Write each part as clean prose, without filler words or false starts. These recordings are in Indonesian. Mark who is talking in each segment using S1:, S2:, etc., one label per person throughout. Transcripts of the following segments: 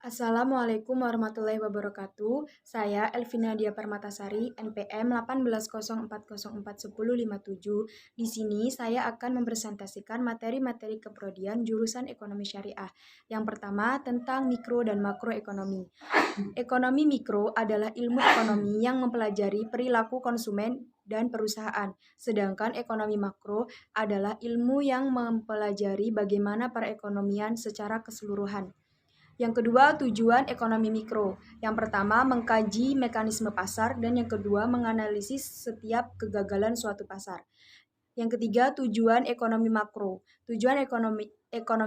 S1: Assalamualaikum warahmatullahi wabarakatuh. Saya Elvina Dia Permatasari, NPM 1804041057. Di sini saya akan mempresentasikan materi-materi keprodian jurusan Ekonomi Syariah. Yang pertama tentang mikro dan makroekonomi. Ekonomi mikro adalah ilmu ekonomi yang mempelajari perilaku konsumen dan perusahaan. Sedangkan ekonomi makro adalah ilmu yang mempelajari bagaimana perekonomian secara keseluruhan. Yang kedua, tujuan ekonomi mikro. Yang pertama, mengkaji mekanisme pasar, dan yang kedua, menganalisis setiap kegagalan suatu pasar. Yang ketiga, tujuan ekonomi makro. Tujuan ekonomi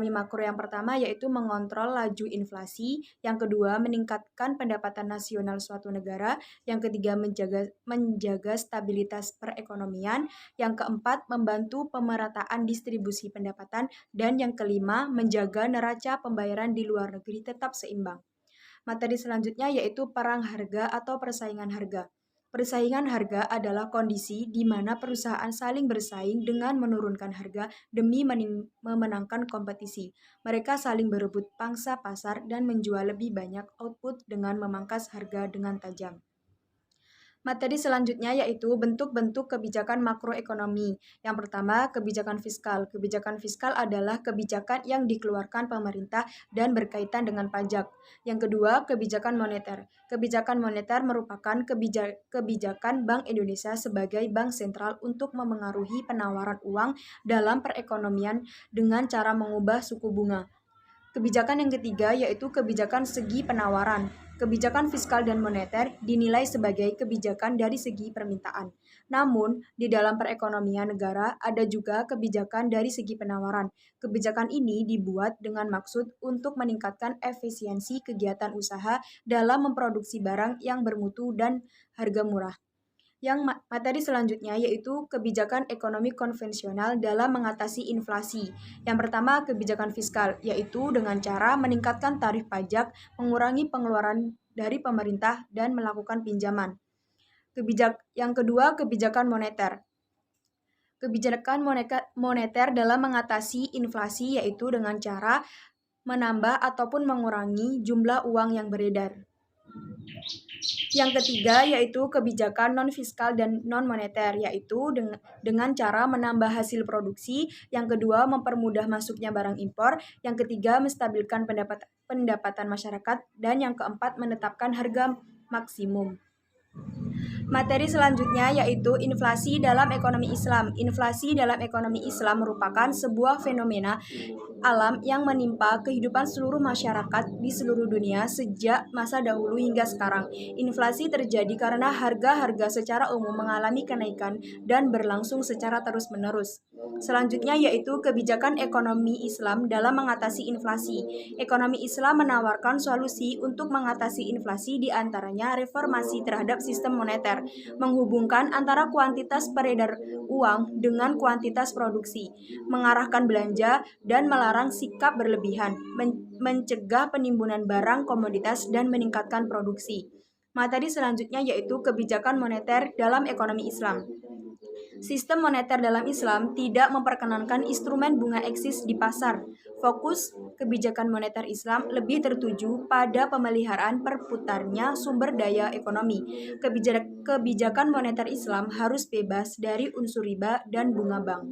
S1: makro yang pertama yaitu mengontrol laju inflasi, yang kedua meningkatkan pendapatan nasional suatu negara, yang ketiga menjaga stabilitas perekonomian, yang keempat membantu pemerataan distribusi pendapatan, dan yang kelima menjaga neraca pembayaran di luar negeri tetap seimbang. Materi selanjutnya yaitu perang harga atau persaingan harga. Persaingan harga adalah kondisi di mana perusahaan saling bersaing dengan menurunkan harga demi memenangkan kompetisi. Mereka saling berebut pangsa pasar dan menjual lebih banyak output dengan memangkas harga dengan tajam. Materi selanjutnya yaitu bentuk-bentuk kebijakan makroekonomi. Yang pertama, kebijakan fiskal. Kebijakan fiskal adalah kebijakan yang dikeluarkan pemerintah dan berkaitan dengan pajak. Yang kedua, kebijakan moneter. Kebijakan moneter merupakan kebijakan Bank Indonesia sebagai bank sentral untuk memengaruhi penawaran uang dalam perekonomian dengan cara mengubah suku bunga. Kebijakan yang ketiga yaitu kebijakan segi penawaran. Kebijakan fiskal dan moneter dinilai sebagai kebijakan dari segi permintaan. Namun, di dalam perekonomian negara ada juga kebijakan dari segi penawaran. Kebijakan ini dibuat dengan maksud untuk meningkatkan efisiensi kegiatan usaha dalam memproduksi barang yang bermutu dan harga murah. Yang materi selanjutnya yaitu kebijakan ekonomi konvensional dalam mengatasi inflasi. Yang pertama, kebijakan fiskal, yaitu dengan cara meningkatkan tarif pajak, mengurangi pengeluaran dari pemerintah, dan melakukan pinjaman. Yang kedua, kebijakan moneter. Kebijakan moneter dalam mengatasi inflasi yaitu dengan cara menambah ataupun mengurangi jumlah uang yang beredar. Yang ketiga yaitu kebijakan non-fiskal dan non-moneter, yaitu dengan cara menambah hasil produksi. Yang kedua, mempermudah masuknya barang impor. Yang ketiga, menstabilkan pendapatan masyarakat. Dan yang keempat, menetapkan harga maksimum. Materi selanjutnya yaitu inflasi dalam ekonomi Islam. Inflasi dalam ekonomi Islam merupakan sebuah fenomena alam yang menimpa kehidupan seluruh masyarakat di seluruh dunia sejak masa dahulu hingga sekarang. Inflasi terjadi karena harga-harga secara umum mengalami kenaikan dan berlangsung secara terus-menerus. Selanjutnya yaitu kebijakan ekonomi Islam dalam mengatasi inflasi. Ekonomi Islam menawarkan solusi untuk mengatasi inflasi, di antaranya reformasi terhadap sistem moneter, menghubungkan antara kuantitas peredar uang dengan kuantitas produksi, mengarahkan belanja, dan melarang sikap berlebihan, mencegah penimbunan barang komoditas, dan meningkatkan produksi. Materi selanjutnya yaitu kebijakan moneter dalam ekonomi Islam. Sistem moneter dalam Islam tidak memperkenankan instrumen bunga eksis di pasar. Fokus kebijakan moneter Islam lebih tertuju pada pemeliharaan perputarnya sumber daya ekonomi. Kebijakan moneter Islam harus bebas dari unsur riba dan bunga bank.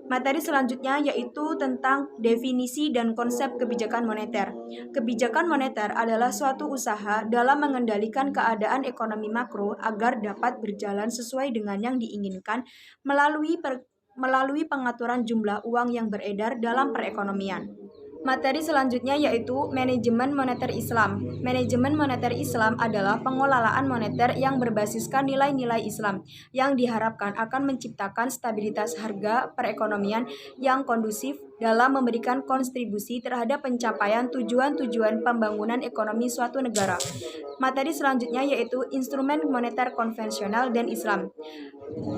S1: Materi selanjutnya yaitu tentang definisi dan konsep kebijakan moneter. Kebijakan moneter adalah suatu usaha dalam mengendalikan keadaan ekonomi makro agar dapat berjalan sesuai dengan yang diinginkan melalui pengaturan jumlah uang yang beredar dalam perekonomian. Materi selanjutnya yaitu manajemen moneter Islam. Manajemen moneter Islam adalah pengelolaan moneter yang berbasiskan nilai-nilai Islam yang diharapkan akan menciptakan stabilitas harga perekonomian yang kondusif dalam memberikan kontribusi terhadap pencapaian tujuan-tujuan pembangunan ekonomi suatu negara. Materi selanjutnya yaitu instrumen moneter konvensional dan Islam.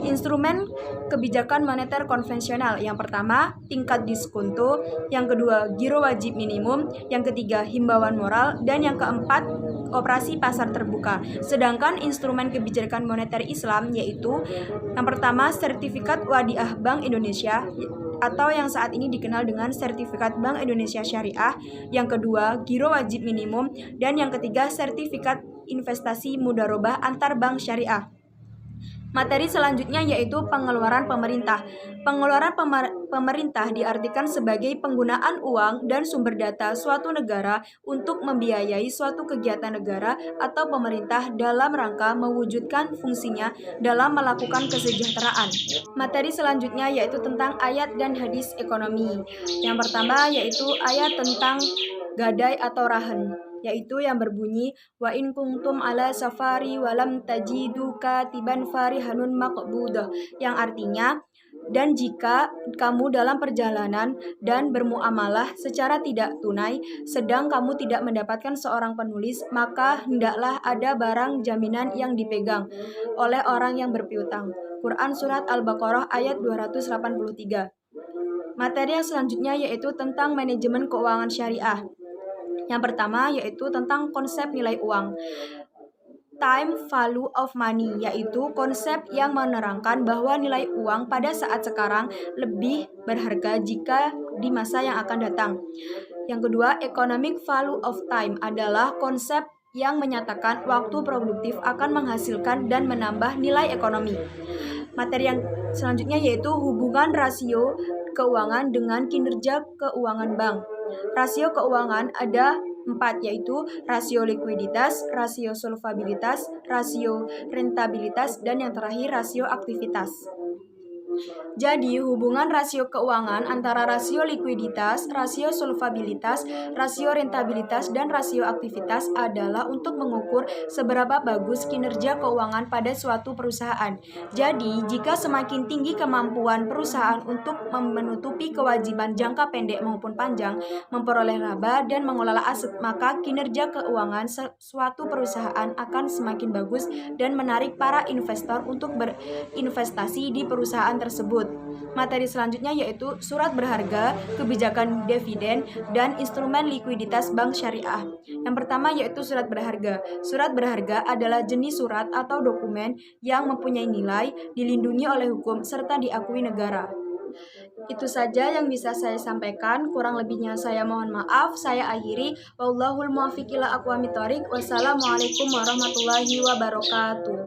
S1: Instrumen kebijakan moneter konvensional. Yang pertama, tingkat diskonto. Yang kedua, giro wajib minimum. Yang ketiga, himbauan moral. Dan yang keempat, operasi pasar terbuka. Sedangkan instrumen kebijakan moneter Islam yaitu yang pertama, sertifikat wadiah Bank Indonesia. atau yang saat ini dikenal dengan Sertifikat Bank Indonesia Syariah, yang kedua giro wajib minimum, dan yang ketiga sertifikat investasi mudharabah antar bank syariah. Materi selanjutnya yaitu pengeluaran pemerintah. Pengeluaran pemerintah diartikan sebagai penggunaan uang dan sumber data suatu negara untuk membiayai suatu kegiatan negara atau pemerintah dalam rangka mewujudkan fungsinya dalam melakukan kesejahteraan. Materi selanjutnya yaitu tentang ayat dan hadis ekonomi. Yang pertama yaitu ayat tentang gadai atau rahan, yaitu yang berbunyi wa in kuntum ala safari walam tajidu katiban farihanun maqbudah, yang artinya dan jika kamu dalam perjalanan dan bermuamalah secara tidak tunai, sedang kamu tidak mendapatkan seorang penulis, maka hendaklah ada barang jaminan yang dipegang oleh orang yang berpiutang. Quran Surat Al-Baqarah ayat 283. Materi yang selanjutnya yaitu tentang manajemen keuangan syariah. Yang pertama yaitu tentang konsep nilai uang. Time value of money, yaitu konsep yang menerangkan bahwa nilai uang pada saat sekarang lebih berharga jika di masa yang akan datang. Yang kedua, economic value of time adalah konsep yang menyatakan waktu produktif akan menghasilkan dan menambah nilai ekonomi. Materi yang selanjutnya yaitu hubungan rasio keuangan dengan kinerja keuangan bank. Rasio keuangan ada 4, yaitu rasio likuiditas, rasio solvabilitas, rasio rentabilitas, dan yang terakhir rasio aktivitas. Jadi, hubungan rasio keuangan antara rasio likuiditas, rasio solvabilitas, rasio rentabilitas, dan rasio aktivitas adalah untuk mengukur seberapa bagus kinerja keuangan pada suatu perusahaan. Jadi, jika semakin tinggi kemampuan perusahaan untuk menutupi kewajiban jangka pendek maupun panjang, memperoleh laba, dan mengelola aset, maka kinerja keuangan suatu perusahaan akan semakin bagus dan menarik para investor untuk berinvestasi di perusahaan tersebut. Materi selanjutnya yaitu surat berharga, kebijakan dividen, dan instrumen likuiditas bank syariah. Yang pertama yaitu surat berharga. Surat berharga adalah jenis surat atau dokumen yang mempunyai nilai, dilindungi oleh hukum, serta diakui negara. Itu saja yang bisa saya sampaikan, kurang lebihnya saya mohon maaf. Saya akhiri, wallahul muwaffiq ila aqwamit thoriq. Wassalamualaikum warahmatullahi wabarakatuh.